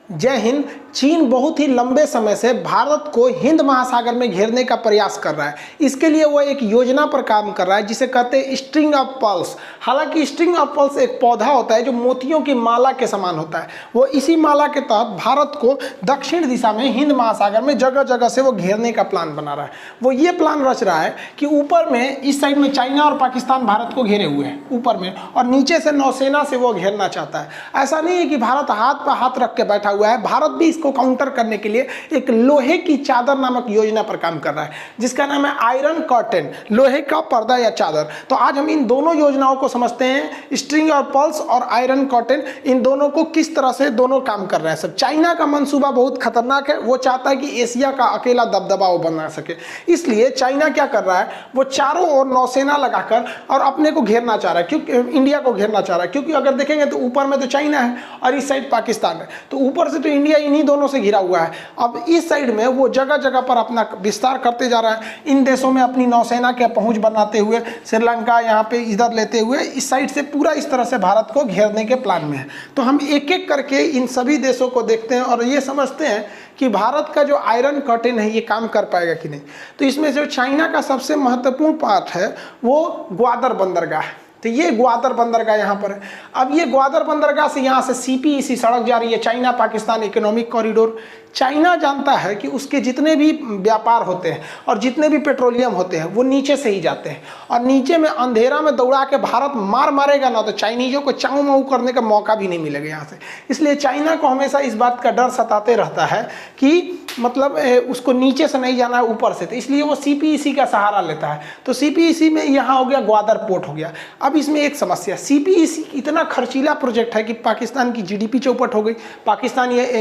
जय हिंद। चीन बहुत ही लंबे समय से भारत को हिंद महासागर में घेरने का प्रयास कर रहा है। इसके लिए वो एक योजना पर काम कर रहा है जिसे कहते हैं स्ट्रिंग ऑफ पर्ल्स। हालांकि स्ट्रिंग ऑफ पर्ल्स एक पौधा होता है जो मोतियों की माला के समान होता है। वो इसी माला के तहत भारत को दक्षिण दिशा में हिंद महासागर में जगह जगह से वो घेरने का प्लान बना रहा है। वो ये प्लान रच रहा है कि ऊपर में इस साइड में चाइना और पाकिस्तान भारत को घेरे हुए हैं ऊपर में, और नीचे से नौसेना से वो घेरना चाहता है। ऐसा नहीं है कि भारत हाथ पर हाथ रख के बैठा हुआ है। भारत भी इसको काउंटर करने के लिए एक लोहे की चादर नामक योजना पर काम कर रहा है जिसका नाम है आयरन कर्टेन, लोहे का पर्दा या चादर। तो आज हम इन दोनों योजनाओं को समझते हैं, स्ट्रिंग ऑफ पर्ल्स और आयरन कर्टेन, इन दोनों को किस तरह से दोनों काम कर रहे हैं। सब चाइना का मंसूबा बहुत खतरनाक है। वो चाहता है कि एशिया का अकेला दबदबा वो बना सके। इसलिए चाइना क्या कर रहा है, वो चारों ओर नौसेना लगाकर और अपने को घेरना चाह रहा है, क्योंकि इंडिया को घेरना चाह रहा है। क्योंकि अगर देखेंगे तो ऊपर में तो चाइना है और इस साइड पाकिस्तान है, तो ऊपर से तो इंडिया इन्हीं दोनों से घिरा हुआ है। अब इस साइड में वो जगह जगह पर अपना विस्तार करते जा रहा है। इन देशों में अपनी नौसेना के पहुंच बनाते हुए, श्रीलंका यहाँ पे इधर लेते हुए इस साइड से पूरा इस तरह से भारत को घेरने के प्लान में है। तो हम एक एक करके इन सभी देशों को देखते हैं और ये समझते हैं कि भारत का जो आयरन कर्टेन है ये काम कर पाएगा कि नहीं। तो इसमें जो चाइना का सबसे महत्वपूर्ण पार्ट है वो ग्वादर बंदरगाह है। तो ये ग्वादर बंदरगाह यहाँ पर है। अब ये ग्वादर बंदरगाह से यहाँ से सीपीईसी सड़क जा रही है, China Pakistan economic corridor. China जानता है कि उसके जितने भी व्यापार होते हैं और जितने भी पेट्रोलियम होते हैं वो नीचे से ही जाते हैं, और नीचे में अंधेरा में दौड़ा के भारत मारेगा ना तो चाइनीजों को चाऊ माऊ करने का मौका भी नहीं मिलेगा यहाँ से। इसलिए चाइना को हमेशा इस बात का डर सताते रहता है कि मतलब उसको नीचे से नहीं जाना है, ऊपर से। तो इसलिए वो सीपीईसी का सहारा लेता है। तो सीपीईसी में यहाँ हो गया ग्वादर पोर्ट हो गया। अब इसमें एक समस्या, सीपीईसी इतना खर्चीला प्रोजेक्ट है कि पाकिस्तान की जीडीपी चौपट हो गई।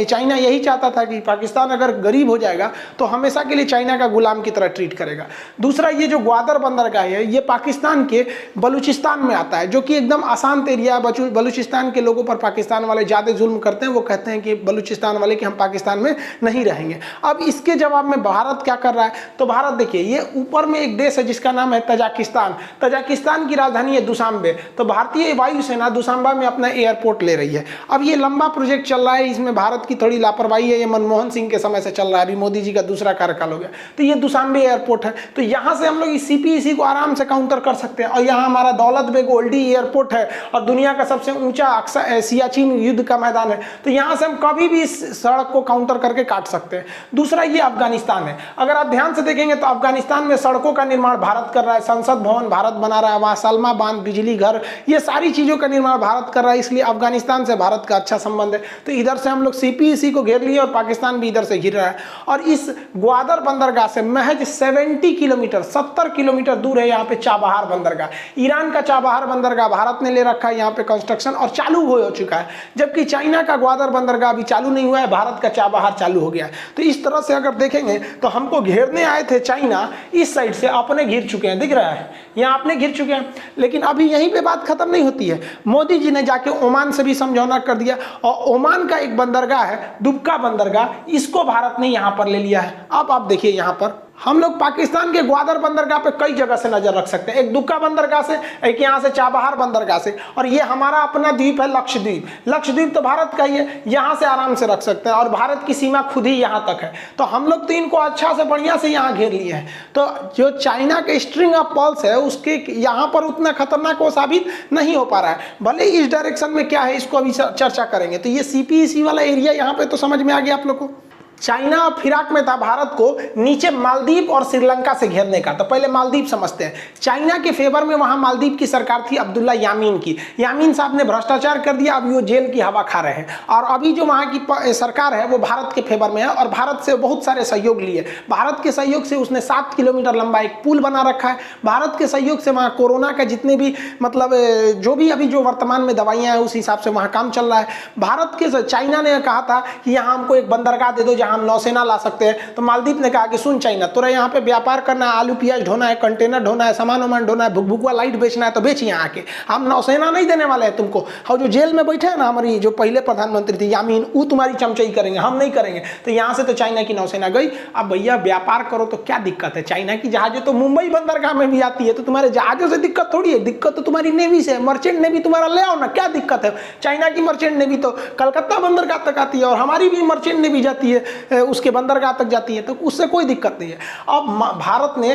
चाइना यही चाहता था कि पाकिस्तान अगर गरीब हो जाएगा तो हमेशा के लिए चाइना का गुलाम की तरह ट्रीट करेगा। दूसरा, ये जो ग्वादर बंदरगाह है ये पाकिस्तान के बलूचिस्तान में आता है, जो कि एकदम अशांत एरिया है। बलूचिस्तान के लोगों पर पाकिस्तान वाले ज़्यादा जुल्म करते हैं। वो कहते हैं कि बलूचिस्तान वाले कि हम पाकिस्तान में नहीं रहेंगे। अब इसके जवाब में भारत क्या कर रहा है, तो भारत देखिए ये ऊपर में एक देश है जिसका नाम है तजाकिस्तान। तजाकिस्तान की राजधानी है दुशांबे। तो भारतीय वायुसेना दुशांबा में अपना एयरपोर्ट ले रही है। अब ये लंबा प्रोजेक्ट चल रहा है, इसमें भारत की थोड़ी लापरवाही है। ये मनमोहन सिंह के समय से चल रहा है, अभी मोदी जी का दूसरा कार्यकाल हो गया। तो ये दुशांबे एयरपोर्ट है। तो यहाँ से हम लोग इस सीपीईसी को आराम से काउंटर कर सकते हैं। और यहाँ हमारा दौलत बेग ओल्डी एयरपोर्ट है और दुनिया का सबसे ऊंचा सियाचिन युद्ध का मैदान है। तो यहाँ से हम कभी भी इस सड़क को काउंटर करके काट सकते हैं। दूसरा, ये अफगानिस्तान है। अगर आप ध्यान से देखेंगे तो अफगानिस्तान में सड़कों का निर्माण भारत कर रहा है, संसद भवन भारत बना रहा है, वहाँ सलमा बांध, बिजली घर, ये सारी चीज़ों का निर्माण भारत कर रहा है। इसलिए अफगानिस्तान से भारत का अच्छा संबंध है। तो इधर से हम लोग सीपीईसी को घेर लिए और पाकिस्तान भी इधर से घिर रहा है। और इस ग्वादर बंदरगाह से महज 70 किलोमीटर दूर है यहाँ पे चाबहार बंदरगाह। ईरान का चाबहार बंदरगाह भारत ने ले रखा है यहाँ पे कंस्ट्रक्शन और चालू हो चुका है, जबकि चाइना का ग्वादर बंदरगाह अभी चालू नहीं हुआ है, भारत का चाबहार चालू हो गया है। तो इस तरह से अगर देखेंगे तो हमको घेरने आए थे चाइना, इस साइड से अपने घिर चुके हैं, दिख रहा है यहाँ अपने घिर चुके हैं। लेकिन अभी यहीं पे बात खत्म नहीं होती है। मोदी जी ने जाके ओमान से भी समझौता कर दिया और ओमान का एक बंदरगाह है दुबका बंदरगाह, इसको भारत ने यहाँ पर ले लिया है। अब आप देखिए यहाँ पर हम लोग पाकिस्तान के ग्वादर बंदरगाह पे कई जगह से नजर रख सकते हैं। एक दुबका बंदरगाह से, एक यहाँ से चाबहार बंदरगाह से, और ये हमारा अपना द्वीप है लक्षद्वीप। लक्षद्वीप तो भारत का ही है, यहाँ से आराम से रख सकते हैं और भारत की सीमा खुद ही यहाँ तक है। तो हम लोग तो इनको अच्छा से बढ़िया से यहाँ घेर लिए हैं। तो जो चाइना के स्ट्रिंग ऑफ पर्ल्स है उसके यहाँ पर उतना खतरनाक वो साबित नहीं हो पा रहा है। भले इस डायरेक्शन में क्या है इसको अभी चर्चा करेंगे। तो ये सीपीईसी वाला एरिया यहाँ पे तो समझ में आ गया आप लोग को। चाइना और फिराक में था भारत को नीचे मालदीव और श्रीलंका से घेरने का। तो पहले मालदीव समझते हैं। चाइना के फेवर में वहां मालदीव की सरकार थी अब्दुल्ला यामीन की। यामीन साहब ने भ्रष्टाचार कर दिया, अभी वो जेल की हवा खा रहे हैं। और अभी जो वहां की सरकार है वो भारत के फेवर में है और भारत से बहुत सारे सहयोग लिए। भारत के सहयोग से उसने 7 किलोमीटर लंबा एक पुल बना रखा है। भारत के सहयोग से वहाँ कोरोना का जितने भी मतलब जो भी अभी जो वर्तमान में दवाइयाँ हैं उस हिसाब से वहाँ काम चल रहा है। भारत के चाइना ने कहा था कि यहाँ हमको एक बंदरगाह दे दो जहाँ यहाँ हम नौसेना ला सकते हैं। तो मालदीव ने कहा कि सुन चाइना, तोरा यहाँ पे व्यापार करना है, आलू प्याज ढोना है, कंटेनर ढोना है, सामान वामान ढोना है, भुकभुकवा लाइट बेचना है, तो बेच यहाँ आके, हम नौसेना नहीं देने वाले हैं तुमको। और जो जेल में बैठे हैं ना हमारी जो पहले प्रधानमंत्री थी यामीन, वो तुम्हारी चमचाई करेंगे, हम नहीं करेंगे। तो यहाँ से तो चाइना की नौसेना गई। अब भैया व्यापार करो तो क्या दिक्कत है, चाइना की जहाजें तो मुंबई बंदरगाह में भी आती है, तो तुम्हारे जहाजों से दिक्कत थोड़ी है, दिक्कत तो तुम्हारी नेवी से है, मर्चेंट नेवी तुम्हारा ले आओ ना, क्या दिक्कत है। चाइना की मर्चेंट नेवी तो कलकत्ता बंदरगाह तक आती है और हमारी भी मर्चेंट नेवी जाती है उसके बंदरगाह तक जाती है, तो उससे कोई दिक्कत नहीं है। अब भारत ने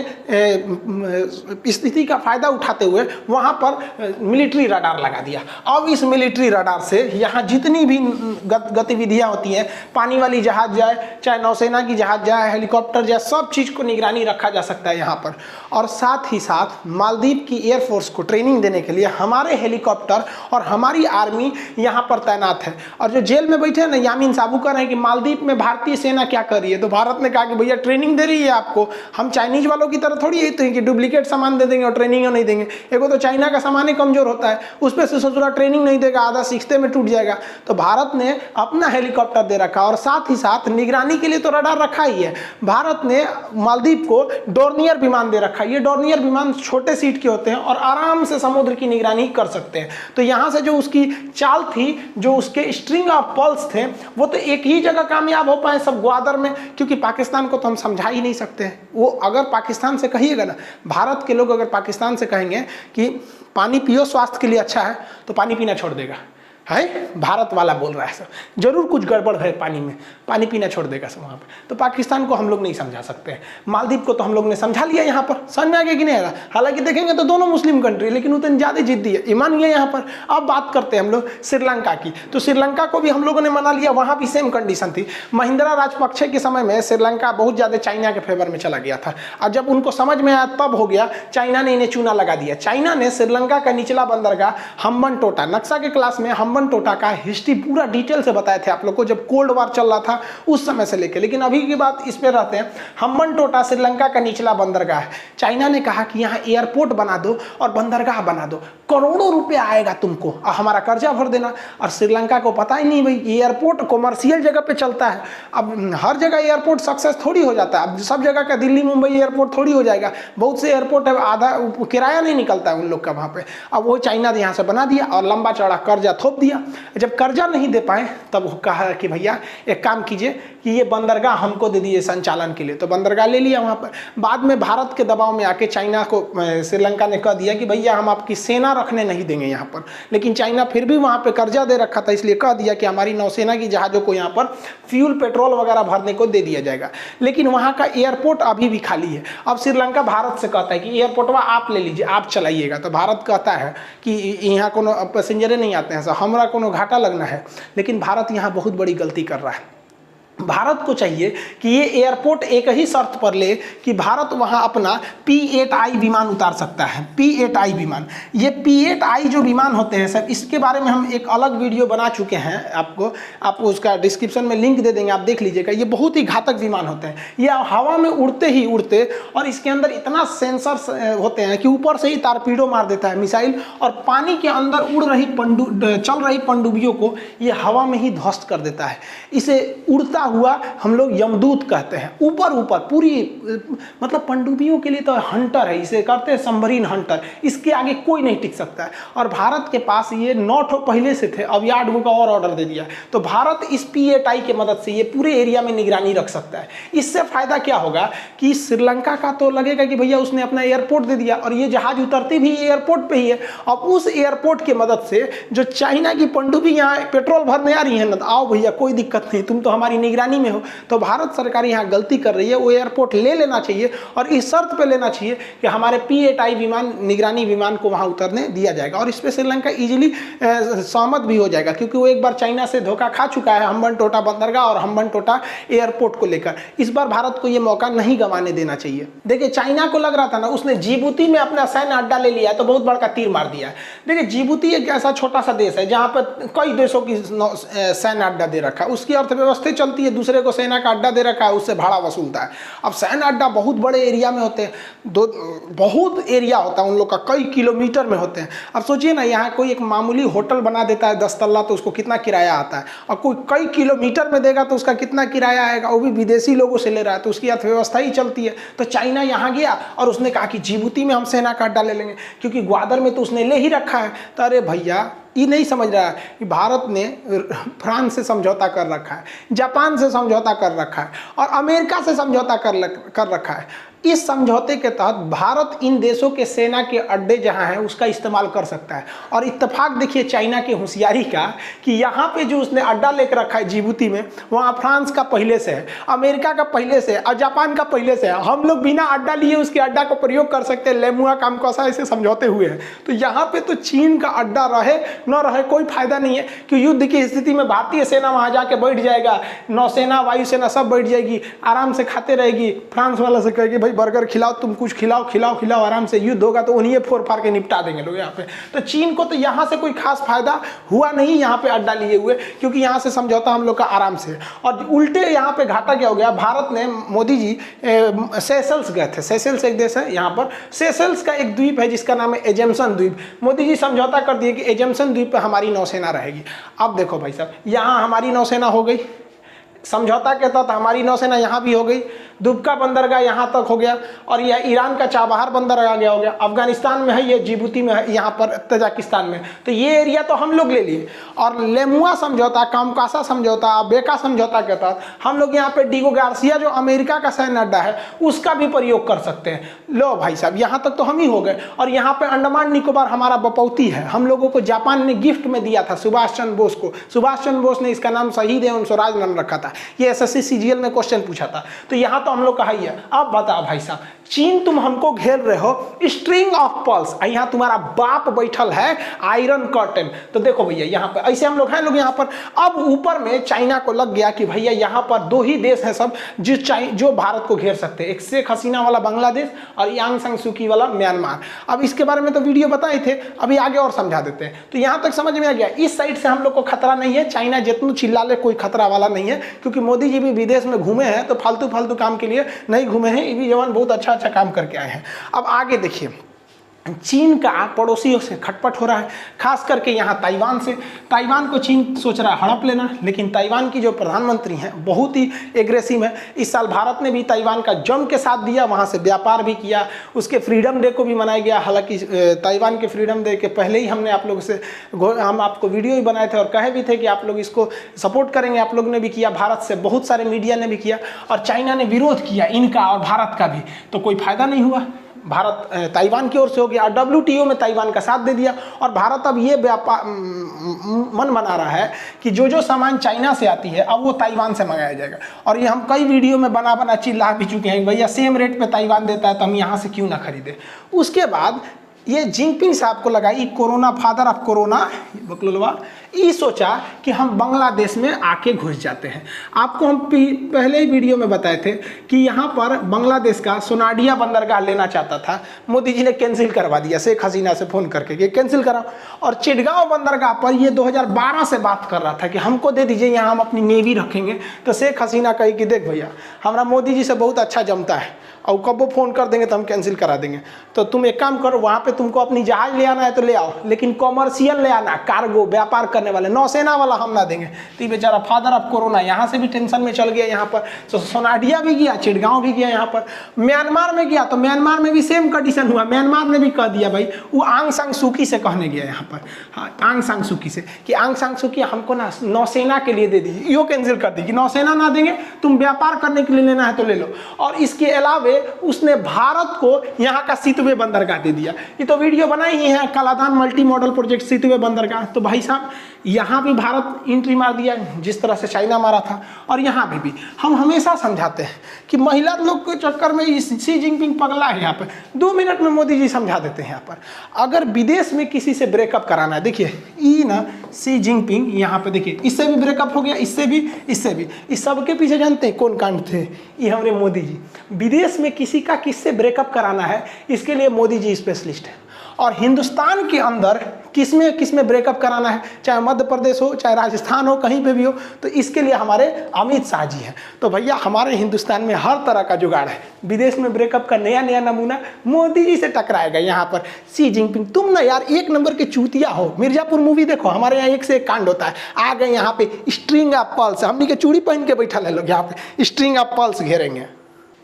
स्थिति का फायदा उठाते हुए वहां पर मिलिट्री रडार लगा दिया। अब इस मिलिट्री रडार से यहाँ जितनी भी गतिविधियां होती हैं, पानी वाली जहाज जाए, चाहे नौसेना की जहाज जाए, हेलीकॉप्टर जाए, सब चीज को निगरानी रखा जा सकता है यहाँ पर। और साथ ही साथ मालदीव की एयरफोर्स को ट्रेनिंग देने के लिए हमारे हेलीकॉप्टर और हमारी आर्मी यहाँ पर तैनात है। और जो जेल में बैठे हैं ना यामीन साबू कह रहे हैं कि मालदीव में भारतीय सेना क्या कर रही है, तो भारत ने कहा कि भैया ट्रेनिंग दे रही है आपको, हम चाइनीज वालों की तरह थोड़ी है तो कि डुप्लीकेट सामान दे देंगे और ट्रेनिंग नहीं देंगे। एगो तो चाइना का सामान ही कमजोर होता है, उस पर से ससुरा ट्रेनिंग नहीं देगा, आधा सीखते में टूट जाएगा। तो भारत ने अपना हेलीकॉप्टर दे रखा और साथ ही साथ निगरानी के लिए तो रडार रखा ही है। भारत ने मालदीव को डोर्नियर विमान दे रखा है। ये डोर्नियर विमान छोटे सीट के होते हैं और आराम से समुद्र की निगरानी कर सकते हैं। तो यहाँ से जो उसकी चाल थी, जो उसके स्ट्रिंग ऑफ पल्स थे, वो तो एक ही जगह कामयाब हो पाए सब ग्वादर में, क्योंकि पाकिस्तान को तो हम समझा ही नहीं सकते। वो अगर पाकिस्तान से कहिएगा ना, भारत के लोग अगर पाकिस्तान से कहेंगे कि पानी पियो स्वास्थ्य के लिए अच्छा है, तो पानी पीना छोड़ देगा। है भारत वाला बोल रहा है सब, जरूर कुछ गड़बड़ है पानी में, पानी पीना छोड़ देगा सब वहाँ पे। तो पाकिस्तान को हम लोग नहीं समझा सकते हैं, मालदीव को तो हम लोग ने समझा लिया यहाँ पर, समझ में आ गया कि नहीं आएगा। हालांकि देखेंगे तो दोनों मुस्लिम कंट्री, लेकिन उतनी ज़्यादा जिद्दी है, ईमान ये यहाँ पर। अब बात करते हैं हम लोग श्रीलंका की, तो श्रीलंका को भी हम लोगों ने मना लिया। वहाँ भी सेम कंडीशन थी। महिंद्रा राजपक्षे के समय में श्रीलंका बहुत ज़्यादा चाइना के फेवर में चला गया था, और जब उनको समझ में आया तब हो गया, चाइना ने इन्हें चूना लगा दिया। चाइना ने श्रीलंका का निचला बंदरगाह हम्बनटोटा, नक्शा के क्लास में हम्बनटोटा का हिस्ट्री पूरा डिटेल से बताए थे आप लोग को, जब कोल्ड वार चल रहा था उस समय से लेकर। लेकिन अभी की बात इस पे रहते हैं। हम्बनटोटा श्रीलंका का निचला बंदरगाह है। चाइना ने कहा कि यहाँ एयरपोर्ट बना दो और बंदरगाह बना दो, करोड़ों रुपया आएगा तुमको और हमारा कर्जा भर देना। और श्रीलंका को पता ही नहीं भाई एयरपोर्ट कॉमर्शियल जगह पे चलता है। अब हर जगह एयरपोर्ट सक्सेस थोड़ी हो जाता है, अब सब जगह का दिल्ली मुंबई एयरपोर्ट थोड़ी हो जाएगा। बहुत से एयरपोर्ट है, आधा किराया नहीं निकलता है उन लोग का वहाँ पे। अब वो चाइना ने यहाँ से बना दिया और लंबा चौड़ा कर्जा थोप दिया। जब कर्जा नहीं दे पाए तब कहा कि भैया एक काम कीजिए कि ये बंदरगाह हमको दे दिए संचालन के लिए, तो बंदरगाह ले लिया वहाँ पर। बाद में भारत के दबाव में आके चाइना को श्रीलंका ने कह दिया कि भैया हम आपकी सेना रखने नहीं देंगे यहाँ पर। लेकिन चाइना फिर भी वहाँ पे कर्जा दे रखा था, इसलिए कह दिया कि हमारी नौसेना की जहाज़ों को यहाँ पर फ्यूल पेट्रोल वगैरह भरने को दे दिया जाएगा। लेकिन वहाँ का एयरपोर्ट अभी भी खाली है। अब श्रीलंका भारत से कहता है कि एयरपोर्टवा आप ले लीजिए, आप चलाइएगा। तो भारत कहता है कि यहाँ कोनो पैसेंजरे नहीं आते हैं, हमारा कोनो घाटा लगना है। लेकिन भारत यहाँ बहुत बड़ी गलती कर रहा है। भारत को चाहिए कि ये एयरपोर्ट एक ही शर्त पर ले कि भारत वहाँ अपना P-8I विमान उतार सकता है। P-8I विमान, ये P-8I जो विमान होते हैं सर, इसके बारे में हम एक अलग वीडियो बना चुके हैं। आपको उसका डिस्क्रिप्शन में लिंक दे देंगे, आप देख लीजिएगा। ये बहुत ही घातक विमान होते हैं। ये हवा में उड़ते और इसके अंदर इतना सेंसर्स होते हैं कि ऊपर से ही टारपीडो मार देता है मिसाइल, और पानी के अंदर चल रही पनडुब्बियों को ये हवा में ही ध्वस्त कर देता है। इसे उड़ता हुआ हम लोग यमदूत कहते हैं। ऊपर पूरी मतलब पनडुब्बियों के लिए तो हंटर है, इसे कहते हैं सबमरीन हंटर। इसके आगे कोई नहीं टिक सकता है। और भारत के पास ये 9 ठो पहले से थे, अब 8 का और ऑर्डर दे दिया। तो भारत इस P-8I के मदद से ये पूरे एरिया में निगरानी रख सकता है। इससे फायदा क्या होगा कि श्रीलंका का तो लगेगा कि भैया उसने अपना एयरपोर्ट दे दिया, और ये जहाज उतरती भी एयरपोर्ट पे ही है। अब उस एयरपोर्ट की मदद से जो चाइना की पनडुब्बी यहाँ पेट्रोल भरने आ रही है ना, आओ भैया कोई दिक्कत नहीं, तुम तो हमारी निगरानी में हो। तो भारत सरकार यहाँ गलती कर रही है, वो एयरपोर्ट ले लेना चाहिए और इस शर्त पे लेना चाहिए कि हमारे P-8I विमान, निगरानी विमान को वहाँ उतरने दिया जाएगा। और इस पे श्रीलंका इजीली सहमत भी हो जाएगा, क्योंकि वो एक बार चाइना से धोखा खा चुका है हम्बनटोटा बंदरगाह और हम्बनटोटा एयरपोर्ट को लेकर। इस बार भारत को ये मौका नहीं गंवाने देना चाहिए। देखिए चाइना को लग रहा था ना, उसने जिबूती में अपना सैन्य अड्डा ले लिया, तो बहुत बड़ा तीर मार दिया। देखिए जिबूती एक ऐसा छोटा सा देश है जहाँ पर कई देशों की सैन्य अड्डा दे रखा है, उसकी अर्थव्यवस्था चलती है ये दूसरे को सेना का अड्डा दे रखा है, उससे भाड़ा वसूलता है। अब सेना अड्डा बहुत बड़े एरिया में होते हैं, बहुत एरिया होता है उन लोग का, कई किलोमीटर में होते हैं। अब सोचिए ना, यहाँ कोई एक मामूली होटल बना देता है 10 तल्ला, तो उसको कितना किराया आता है, और कोई कई किलोमीटर में देगा तो उसका कितना किराया आएगा, वो भी विदेशी लोगों से ले रहा है, तो उसकी अर्थव्यवस्था ही चलती है। तो चाइना यहाँ गया और उसने कहा कि जिबूती में हम सेना का अड्डा ले लेंगे, क्योंकि ग्वादर में तो उसने ले ही रखा है। तो अरे भैया, ये नहीं समझ रहा है कि भारत ने फ्रांस से समझौता कर रखा है, जापान से समझौता कर रखा है, और अमेरिका से समझौता कर रखा है। इस समझौते के तहत भारत इन देशों के सेना के अड्डे जहां हैं उसका इस्तेमाल कर सकता है। और इत्तेफाक देखिए चाइना की होशियारी का, कि यहाँ पे जो उसने अड्डा लेकर रखा है जिबूती में, वहाँ फ्रांस का पहले से है, अमेरिका का पहले से है, और जापान का पहले से है। हम लोग बिना अड्डा लिए उसके अड्डा को प्रयोग कर सकते हैं। लेमुआ कामकोसा ऐसे समझौते हुए हैं। तो यहाँ पे तो चीन का अड्डा रहे न रहे कोई फायदा नहीं है, कि युद्ध की स्थिति में भारतीय सेना वहाँ जाके बैठ जाएगा, नौसेना वायुसेना सब बैठ जाएगी, आराम से खाते रहेगी। फ्रांस वाला से कहेगी बर्गर खिलाओ, तुम कुछ खिलाओ, आराम से युद्ध होगा तो उन्हीं फोड़ फाड़ के निपटा देंगे लोग यहाँ पे। तो चीन को तो यहाँ से कोई खास फायदा हुआ नहीं यहाँ पे अड्डा लिए हुए, क्योंकि यहाँ से समझौता हम लोग का आराम से। और उल्टे यहाँ पे घाटा क्या हो गया, भारत ने, मोदी जी सेशल्स गए थे। सेशल्स एक देश है, यहाँ पर सेशल्स का एक द्वीप है जिसका नाम है एजम्सन द्वीप। मोदी जी समझौता कर दिए कि एजम्सन द्वीप पर हमारी नौसेना रहेगी। अब देखो भाई साहब, यहाँ हमारी नौसेना हो गई, समझौता के तहत हमारी नौसेना यहाँ भी हो गई, दुबका बंदरगाह यहाँ तक हो गया, और यह ईरान का चाबहार बंदरगाह गया हो गया, अफगानिस्तान में है, ये जिबूती में है, यहाँ पर तजाकिस्तान में। तो ये एरिया तो हम लोग ले लिए। और लेमुआ समझौता, कामकासा समझौता, बेका समझौता के तहत हम लोग यहाँ पे डिगो गार्सिया जो अमेरिका का सैन्य अड्डा है उसका भी प्रयोग कर सकते हैं। लो भाई साहब, यहाँ तक तो हम ही हो गए। और यहाँ पे अंडमान निकोबार हमारा बपौती है, हम लोगों को जापान ने गिफ्ट में दिया था, सुभाष चंद्र बोस को। सुभाष चंद्र बोस ने इसका नाम शहीद एवं स्वराज नाम रखा था। ये एसएससी सीजीएल में क्वेश्चन पूछा था। तो यहाँ तो हम लोग कहा ही है। अब बताओ भाई साहब, चीन तुम हमको घेर रहे हो, स्ट्रिंग ऑफ पर्ल्स, यहाँ तुम्हारा बाप बैठल है आयरन कर्टन। तो देखो भैया, यहाँ पर ऐसे हम लोग हैं लोग यहाँ पर। अब ऊपर में चाइना को लग गया कि भैया यहाँ पर दो ही देश हैं सब जो भारत को घेर सकते हैं, एक शेख हसीना वाला बांग्लादेश और यांग सांग सूकी वाला म्यांमार। अब इसके बारे में तो वीडियो बताए थे, अभी आगे और समझा देते हैं। तो यहाँ तक समझ में आ गया, इस साइड से हम लोग को खतरा नहीं है, चाइना जितना चिल्ला ले कोई खतरा वाला नहीं है, क्योंकि मोदी जी भी विदेश में घूमे हैं, तो फालतू काम के लिए नहीं घूमे हैं। ये भी जवान बहुत अच्छा काम करके आए हैं। अब आगे देखिए, चीन का पड़ोसियों से खटपट हो रहा है, खास करके यहाँ ताइवान से। ताइवान को चीन सोच रहा है हड़प लेना, लेकिन ताइवान की जो प्रधानमंत्री हैं बहुत ही एग्रेसिव है। इस साल भारत ने भी ताइवान का जम के साथ दिया, वहाँ से व्यापार भी किया, उसके फ्रीडम डे को भी मनाया गया। हालांकि ताइवान के फ्रीडम डे के पहले ही हमने आप लोगों से हम आपको वीडियो ही बनाए थे और कहे भी थे कि आप लोग इसको सपोर्ट करेंगे। आप लोग ने भी किया, भारत से बहुत सारे मीडिया ने भी किया, और चाइना ने विरोध किया इनका और भारत का भी, तो कोई फायदा नहीं हुआ। भारत ताइवान की ओर से हो गया, WTO में ताइवान का साथ दे दिया। और भारत अब ये व्यापार मन बना रहा है कि जो सामान चाइना से आती है अब वो ताइवान से मंगाया जाएगा। और ये हम कई वीडियो में बना चिल्ला भी चुके हैं, भैया सेम रेट पे ताइवान देता है तो हम यहाँ से क्यों ना खरीदें। उसके बाद ये जिनपिंग साहब को लगा, कोरोना फादर ऑफ कोरोना बकलुलवा, ये सोचा कि हम बांग्लादेश में आके घुस जाते हैं। आपको हम पहले ही वीडियो में बताए थे कि यहाँ पर बांग्लादेश का सोनाडिया बंदरगाह लेना चाहता था, मोदी जी ने कैंसिल करवा दिया शेख हसीना से फ़ोन करके कि कैंसिल कराओ। और चिटगांव बंदरगाह पर ये 2012 से बात कर रहा था कि हमको दे दीजिए, यहाँ हम अपनी नेवी रखेंगे। तो शेख हसीना कही कि देख भैया, हमारा मोदी जी से बहुत अच्छा जमता है, और कब वो फ़ोन कर देंगे तो हम कैंसिल करा देंगे। तो तुम एक काम करो, वहाँ पे तुमको अपनी जहाज ले आना है तो ले आओ, लेकिन कॉमर्शियल ले आना, कार्गो व्यापार करने वाले, नौसेना वाला हम ना देंगे। तो ये बेचारा फादर ऑफ कोरोना यहाँ से भी टेंशन में चल गया। यहाँ पर तो सोनाडिया भी गया, चिटगांव भी गया, यहाँ पर म्यांमार में गया तो म्यांमार में भी सेम कंडीशन हुआ। म्यांमार ने भी कह दिया भाई, वो आंग सांग सूकी से कहने गया यहाँ पर, हाँ आंग सांग सूकी से, कि आंग सांग सूकी हमको ना नौसेना के लिए दे दीजिए। यो कैंसिल कर दी कि नौसेना ना देंगे, तुम व्यापार करने के लिए लेना है तो ले लो। और इसके अलावे उसने भारत को यहाँ का सितवे बंदरगाह दे दिया। ये तो वीडियो बनाई ही है, Kaladan multi modal project Sittwe बंदरगाह। तो भाई साहब यहाँ भी भारत एंट्री मार दिया जिस तरह से चाइना मारा था। और यहाँ भी हम हमेशा समझाते हैं कि महिला लोग के चक्कर में शी जिनपिंग पगला है। यहाँ पर 2 मिनट में मोदी जी समझा देते हैं। यहाँ पर अगर विदेश में किसी से ब्रेकअप कराना है, देखिए ये ना शी जिनपिंग यहाँ पे देखिए, इससे भी ब्रेकअप हो गया, इससे भी, इससे भी। इस सबके पीछे जानते हैं कौन कांड थे? ये हमारे मोदी जी। विदेश में किसी का किससे ब्रेकअप कराना है, इसके लिए मोदी जी स्पेशलिस्ट है। और हिंदुस्तान के अंदर किसमें ब्रेकअप कराना है, चाहे मध्य प्रदेश हो चाहे राजस्थान हो, कहीं पे भी हो, तो इसके लिए हमारे अमित शाह जी हैं। तो भैया हमारे हिंदुस्तान में हर तरह का जुगाड़ है। विदेश में ब्रेकअप का नया नया नमूना मोदी जी से टकराएगा। यहाँ पर सी जिनपिंग, तुम ना यार एक नंबर के चूतिया हो। मिर्जापुर मूवी देखो, हमारे यहाँ एक से एक कांड होता है। आ गए यहाँ पे स्ट्रिंग ऑफ पर्ल्स, हमनी के चूड़ी पहन के बैठा ले लोग, यहाँ पे स्ट्रिंग ऑफ पर्ल्स घेरेंगे।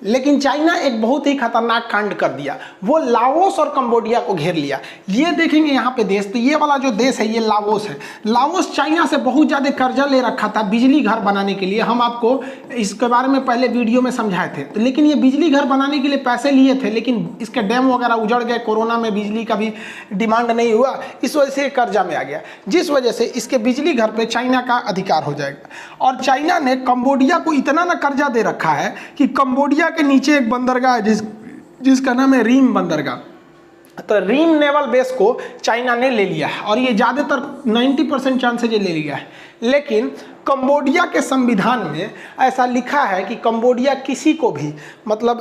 लेकिन चाइना एक बहुत ही खतरनाक कांड कर दिया, वो लाओस और कंबोडिया को घेर लिया। ये देखेंगे यहाँ पे देश, तो ये वाला जो देश है ये लाओस है। लाओस चाइना से बहुत ज़्यादा कर्जा ले रखा था बिजली घर बनाने के लिए। हम आपको इसके बारे में पहले वीडियो में समझाए थे। तो लेकिन ये बिजली घर बनाने के लिए पैसे लिए थे, लेकिन इसके डैम वगैरह उजड़ गए, कोरोना में बिजली का भी डिमांड नहीं हुआ, इस वजह से कर्जा में आ गया, जिस वजह से इसके बिजली घर पर चाइना का अधिकार हो जाएगा। और चाइना ने कंबोडिया को इतना ना कर्जा दे रखा है कि कंबोडिया के नीचे एक बंदरगाह है जिसका नाम है रीम बंदरगाह। तो रीम नेवल बेस को चाइना ने ले लिया है और ये ज़्यादातर 90% चांसेज ले लिया है। लेकिन कंबोडिया के संविधान में ऐसा लिखा है कि कंबोडिया किसी को भी मतलब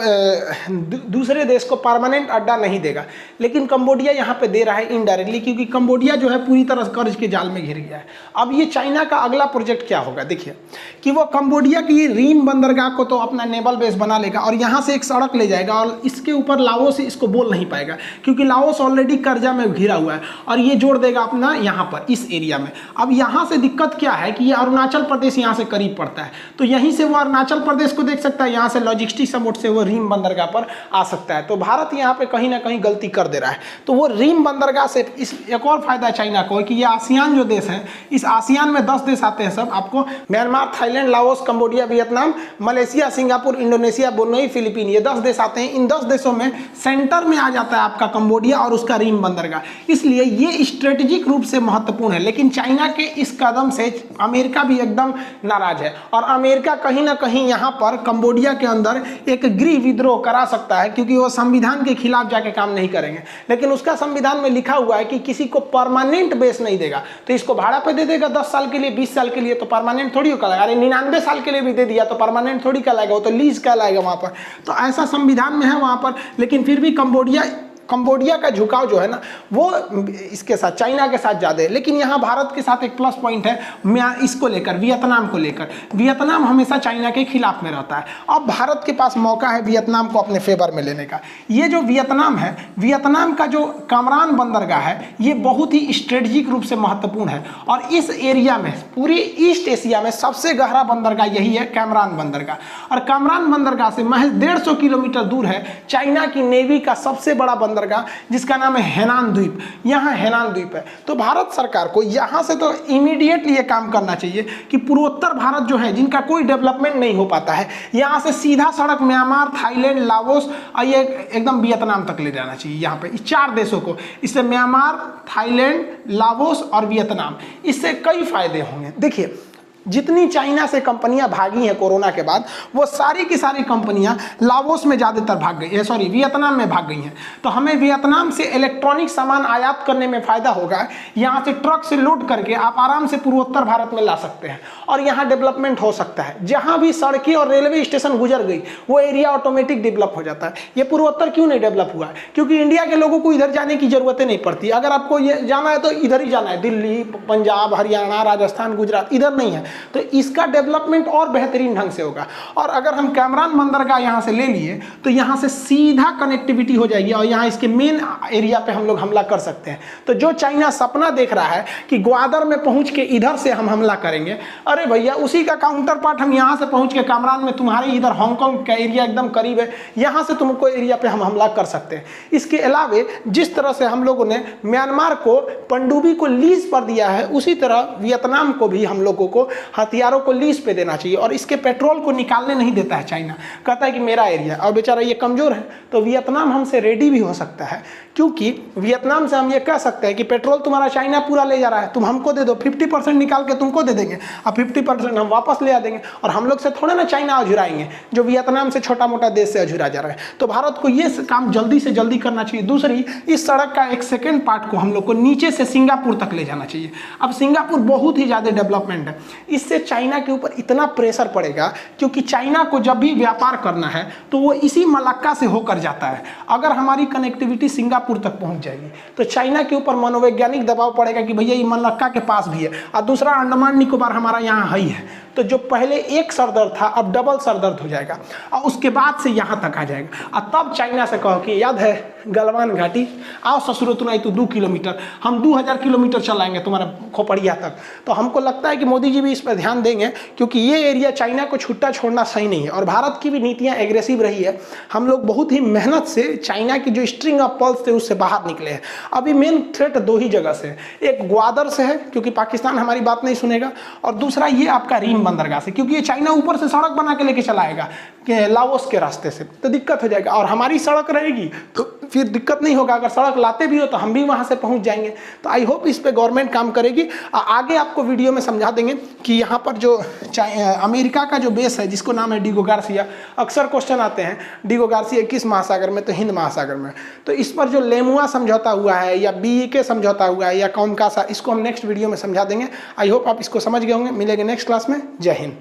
दूसरे देश को परमानेंट अड्डा नहीं देगा। लेकिन कंबोडिया यहाँ पे दे रहा है इनडायरेक्टली, क्योंकि कंबोडिया जो है पूरी तरह कर्ज के जाल में घिर गया है। अब ये चाइना का अगला प्रोजेक्ट क्या होगा, देखिए कि वो कंबोडिया की रीम बंदरगाह को तो अपना नेवल बेस बना लेगा और यहाँ से एक सड़क ले जाएगा और इसके ऊपर लाओस इसको बोल नहीं पाएगा, क्योंकि लाओस ऑलरेडी कर्जा में घिरा हुआ है और ये जोड़ देगा अपना यहाँ पर इस एरिया में। अब यहाँ से दिक्कत क्या है कि ये अरुणाचल प्रदेश यहाँ से करीब पड़ता है, तो यहीं से वो अरुणाचल प्रदेश को देख सकता है, यहाँ से लॉजिस्टिक सपोर्ट से वो रीम बंदरगाह पर आ सकता है। तो भारत यहाँ पे कहीं ना कहीं गलती कर दे रहा है। तो वो रीम बंदरगाह से इस एक और फायदा है चाइना को कि ये आसियान जो देश है, इस आसियान में 10 देश आते हैं सब आपको, Myanmar, Thailand, Laos, Cambodia, Vietnam, Malaysia, Singapore, Indonesia, Brunei, Philippine, ये 10 देश आते हैं। इन 10 देशों में सेंटर में आ जाता है आपका कंबोडिया और उसका रीम बंदरगाह, इसलिए ये स्ट्रेटेजिक रूप से महत्वपूर्ण है। लेकिन चाइना के इस कदम से अमेरिका भी एकदम नाराज है और अमेरिका कहीं ना कहीं यहाँ पर कंबोडिया के अंदर एक गृह विद्रोह करा सकता है, क्योंकि वो संविधान के खिलाफ जाके काम नहीं करेंगे। लेकिन उसका संविधान में लिखा हुआ है कि किसी को परमानेंट बेस नहीं देगा, तो इसको भाड़ा पे दे देगा 10 साल के लिए, 20 साल के लिए, तो परमानेंट थोड़ी कहलाएगा। अरे 99 साल के लिए भी दे दिया तो परमानेंट थोड़ी कहलाएगा, वो तो लीज कहलाएगा वहाँ पर। तो ऐसा संविधान में है वहाँ पर। लेकिन फिर भी कंबोडिया का झुकाव जो है ना वो इसके साथ चाइना के साथ ज़्यादा है। लेकिन यहाँ भारत के साथ एक प्लस पॉइंट है इसको लेकर, वियतनाम को लेकर। वियतनाम हमेशा चाइना के खिलाफ में रहता है। अब भारत के पास मौका है वियतनाम को अपने फेवर में लेने का। ये जो वियतनाम है, वियतनाम का जो कामरान बंदरगाह है, ये बहुत ही स्ट्रेटेजिक रूप से महत्वपूर्ण है और इस एरिया में, पूरे ईस्ट एशिया में सबसे गहरा बंदरगाह यही है, कामरान बंदरगाह। और कामरान बंदरगाह से महज 150 किलोमीटर दूर है चाइना की नेवी का सबसे बड़ा बंदरगाह, जिसका नाम है हेनान द्वीप। यहाँ हेनान द्वीप है। तो भारत सरकार को यहाँ से तो इमीडिएटली ये काम करना चाहिए कि पूर्वोत्तर भारत जो है, जिनका कोई डेवलपमेंट नहीं हो पाता है, यहाँ से सीधा सड़क म्यांमार, थाईलैंड, लाओस और ये एकदम वियतनाम तक ले जाना चाहिए। यहाँ पे इस 4 देशों को, इससे म्यांमार, थाईलैंड, लाओस और वियतनाम, इससे कई फायदे होंगे। देखिए जितनी चाइना से कंपनियां भागी हैं कोरोना के बाद, वो सारी की सारी कंपनियां लाओस में ज़्यादातर भाग गई है, सॉरी वियतनाम में भाग गई हैं। तो हमें वियतनाम से इलेक्ट्रॉनिक सामान आयात करने में फ़ायदा होगा। यहाँ से ट्रक से लोड करके आप आराम से पूर्वोत्तर भारत में ला सकते हैं और यहाँ डेवलपमेंट हो सकता है। जहाँ भी सड़कें और रेलवे स्टेशन गुजर गई, वो एरिया ऑटोमेटिक डेवलप हो जाता है। ये पूर्वोत्तर क्यों नहीं डेवलप हुआ है? क्योंकि इंडिया के लोगों को इधर जाने की ज़रूरतें नहीं पड़ती। अगर आपको ये जाना है तो इधर ही जाना है, दिल्ली, पंजाब, हरियाणा, राजस्थान, गुजरात, इधर नहीं है। तो इसका डेवलपमेंट और बेहतरीन ढंग से होगा। और अगर हम कामरान बंदरगाह यहाँ से ले लिए तो यहाँ से सीधा कनेक्टिविटी हो जाएगी और यहाँ इसके मेन एरिया पे हम लोग हमला कर सकते हैं। तो जो चाइना सपना देख रहा है कि ग्वादर में पहुँच के इधर से हम हमला करेंगे, अरे भैया उसी का काउंटर पार्ट हम यहाँ से पहुँच के कामरान में, तुम्हारे इधर हांगकांग का एरिया एकदम करीब है, यहाँ से तुमको एरिया पे हम हमला कर सकते हैं। इसके अलावे जिस तरह से हम लोगों ने म्यांमार को, पनडुब्बी को लीज पर दिया है, उसी तरह वियतनाम को भी हम लोगों को हथियारों को लीज पे देना चाहिए। और इसके पेट्रोल को निकालने नहीं देता है चाइना, कहता है कि मेरा एरिया, और बेचारा ये कमजोर है। तो वियतनाम हमसे रेडी भी हो सकता है, क्योंकि वियतनाम से हम ये कह सकते हैं कि पेट्रोल तुम्हारा चाइना पूरा ले जा रहा है, तुम हमको दे दो, 50% निकाल के तुमको दे देंगे और 50% हम वापस ले आ देंगे। और हम लोग से थोड़े ना चाइना अझुराएंगे, जो वियतनाम से छोटा मोटा देश से अझुरा जा रहा है। तो भारत को ये काम जल्दी से जल्दी करना चाहिए। दूसरी, इस सड़क का एक सेकेंड पार्ट को हम लोग को नीचे से सिंगापुर तक ले जाना चाहिए। अब सिंगापुर बहुत ही ज़्यादा डेवलपमेंट है, इससे चाइना के ऊपर इतना प्रेशर पड़ेगा, क्योंकि चाइना को जब भी व्यापार करना है तो वो इसी मलक्का से होकर जाता है। अगर हमारी कनेक्टिविटी सिंगापुर तक पहुंच जाएगी तो चाइना के ऊपर मनोवैज्ञानिक दबाव पड़ेगा कि भैया ये मलक्का के पास भी है, और दूसरा अंडमान निकोबार हमारा यहाँ ही है। तो जो पहले एक सरदर्द था अब डबल सरदर्द हो जाएगा, और उसके बाद से यहाँ तक आ जाएगा। और तब चाइना से कहो कि याद है गलवान घाटी, आओ ससुरो तुनाई तो 2 किलोमीटर, हम 2000 किलोमीटर चलाएंगे तुम्हारा खोपड़िया तक। तो हमको लगता है कि मोदी जी भी इस पर ध्यान देंगे, क्योंकि ये एरिया चाइना को छुट्टा छोड़ना सही नहीं है। और भारत की भी नीतियाँ एग्रेसिव रही है। हम लोग बहुत ही मेहनत से चाइना की जो स्ट्रिंग ऑफ पर्ल्स थे उससे बाहर निकले हैं। अभी मेन थ्रेट 2 ही जगह से, एक ग्वादर से है क्योंकि पाकिस्तान हमारी बात नहीं सुनेगा, और दूसरा ये आपका रीम बंदरगाह से, क्योंकि ये चाइना ऊपर से सड़क बना के लेके चलाएगा लाओस के रास्ते से, तो दिक्कत हो जाएगा। और हमारी सड़क रहेगी तो फिर दिक्कत नहीं होगा। अगर सड़क लाते भी हो तो हम भी वहाँ से पहुँच जाएंगे। तो आई होप इस पे गवर्नमेंट काम करेगी। आगे आपको वीडियो में समझा देंगे कि यहाँ पर जो अमेरिका का जो बेस है जिसको नाम है डिगो गार्सिया, अक्सर क्वेश्चन आते हैं डिगो गार्सिया किस महासागर में, तो हिंद महासागर में। तो इस पर जो लेमुआ समझौता हुआ है या BEK समझौता हुआ है या कौन का सा, इसको हम नेक्स्ट वीडियो में समझा देंगे। आई होप आप इसको समझ गए होंगे। मिलेंगे नेक्स्ट क्लास में। जय हिंद।